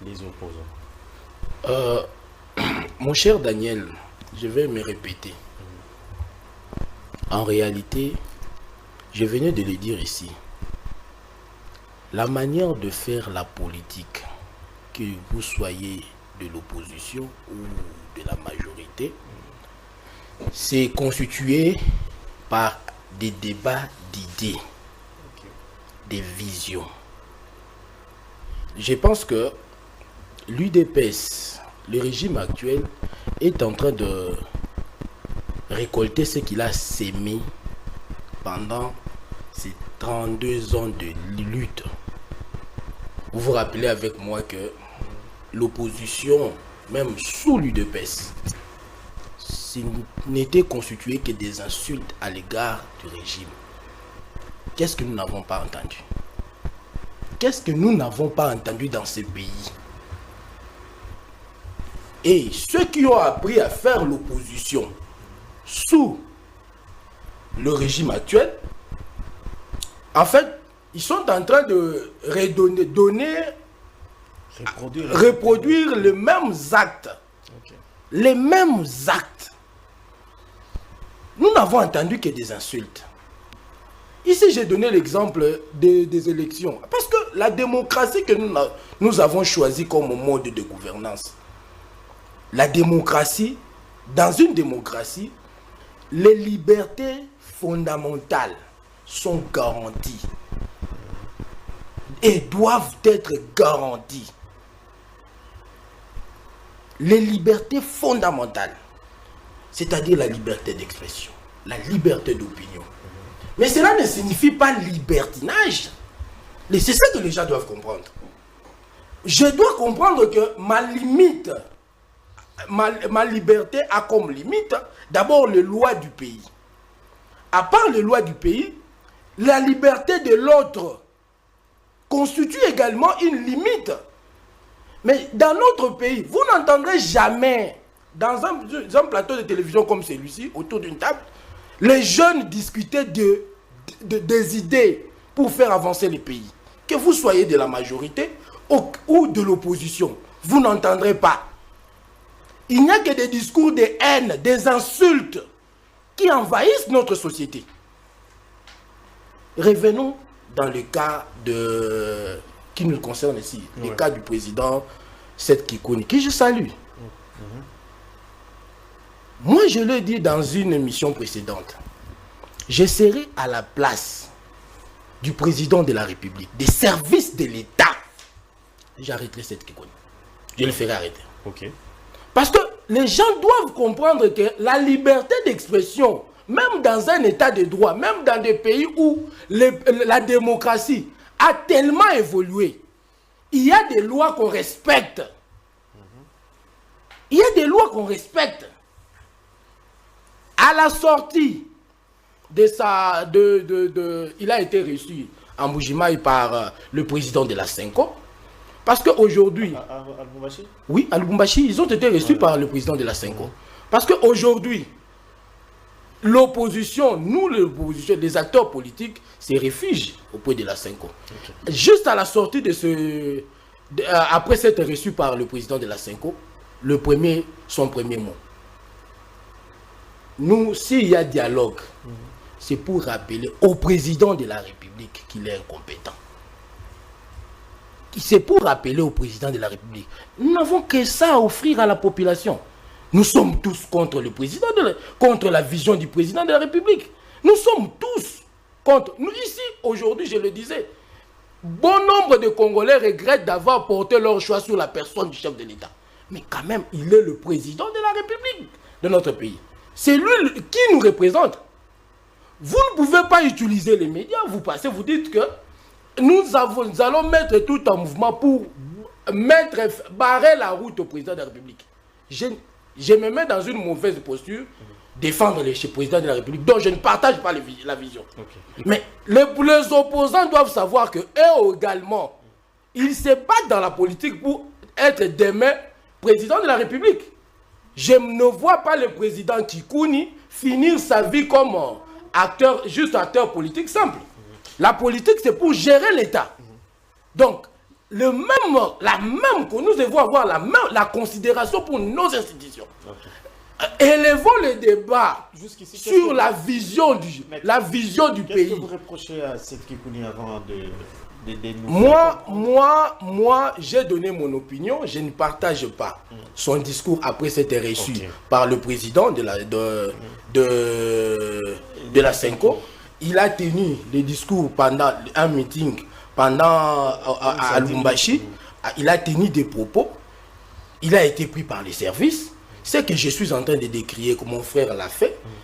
les opposants. Mon cher Daniel, je vais me répéter. En réalité, je venais de le dire ici. La manière de faire la politique, que vous soyez de l'opposition ou de la majorité, c'est constitué par des débats d'idées, des visions. Je pense que l'UDPS, le régime actuel, est en train de récolter ce qu'il a sémé pendant ces 32 ans de lutte. Vous vous rappelez avec moi que l'opposition, même sous l'UDPS, n'était constituée que des insultes à l'égard du régime. Qu'est-ce que nous n'avons pas entendu? Qu'est-ce que nous n'avons pas entendu dans ce pays? Et ceux qui ont appris à faire l'opposition sous le régime actuel, en fait, ils sont en train de reproduire les mêmes actes. Okay. Les mêmes actes. Nous n'avons entendu que des insultes. Ici, j'ai donné l'exemple des élections. Parce que la démocratie que nous avons choisie comme mode de gouvernance, la démocratie, dans une démocratie, les libertés fondamentales sont garanties et doivent être garanties. Les libertés fondamentales, c'est-à-dire la liberté d'expression, la liberté d'opinion. Mais cela ne signifie pas libertinage. C'est ça que les gens doivent comprendre. Je dois comprendre que ma limite, ma liberté a comme limite d'abord les lois du pays. À part les lois du pays, la liberté de l'autre constitue également une limite. Mais dans notre pays, vous n'entendrez jamais, dans un plateau de télévision comme celui-ci, autour d'une table, les jeunes discuter des idées pour faire avancer le pays. Que vous soyez de la majorité ou de l'opposition, vous n'entendrez pas. Il n'y a que des discours de haine, des insultes qui envahissent notre société. Revenons dans le cas qui nous concerne ici, le cas du président Seth Kikouni, qui je salue. Moi, je l'ai dit dans une émission précédente, je serai à la place du président de la République, des services de l'État. J'arrêterai Seth Kikouni. Je le ferai arrêter. Okay. Parce que les gens doivent comprendre que la liberté d'expression, même dans un état de droit, même dans des pays où la démocratie a tellement évolué, il y a des lois qu'on respecte. Il y a des lois qu'on respecte. À la sortie il a été reçu en Bujimaï par le président de la Senko. Parce qu'aujourd'hui... À Lubumbashi? Oui, à Lubumbashi, ils ont été reçus par le président de la Senko. Parce qu'aujourd'hui, l'opposition, l'opposition, les acteurs politiques, se réfugient auprès de la Senko. Okay. Juste à la sortie de après s'être reçu par le président de la Senko, son premier mot. Nous, s'il y a dialogue, c'est pour rappeler au président de la République qu'il est incompétent. C'est pour rappeler au président de la République. Nous n'avons que ça à offrir à la population. Nous sommes tous contre le président, contre la vision du président de la République. Nous sommes tous contre. Nous ici, aujourd'hui, je le disais, bon nombre de Congolais regrettent d'avoir porté leur choix sur la personne du chef de l'État. Mais quand même, il est le président de la République de notre pays. C'est lui qui nous représente. Vous ne pouvez pas utiliser les médias, vous passez, vous dites que nous allons mettre tout en mouvement pour barrer la route au président de la République. Je me mets dans une mauvaise posture, défendre le président de la République, dont je ne partage pas la vision. Okay. Mais les opposants doivent savoir qu'eux également, ils se battent dans la politique pour être demain président de la République. Je ne vois pas le président Kikouni finir sa vie comme juste acteur politique simple. La politique, c'est pour gérer l'État. Donc, la même, que nous devons avoir la considération pour nos institutions. Élevons le débat sur la vision du pays. Qu'est-ce que vous reprochez à cette Kikouni avant de nous moi, j'ai donné mon opinion, je ne partage pas son discours après s'être reçu par le président de la Senko. Il a tenu des discours pendant un meeting, à Lumbashi. Il a tenu des propos. Il a été pris par les services. Ce que je suis en train de décrire, que mon frère l'a fait,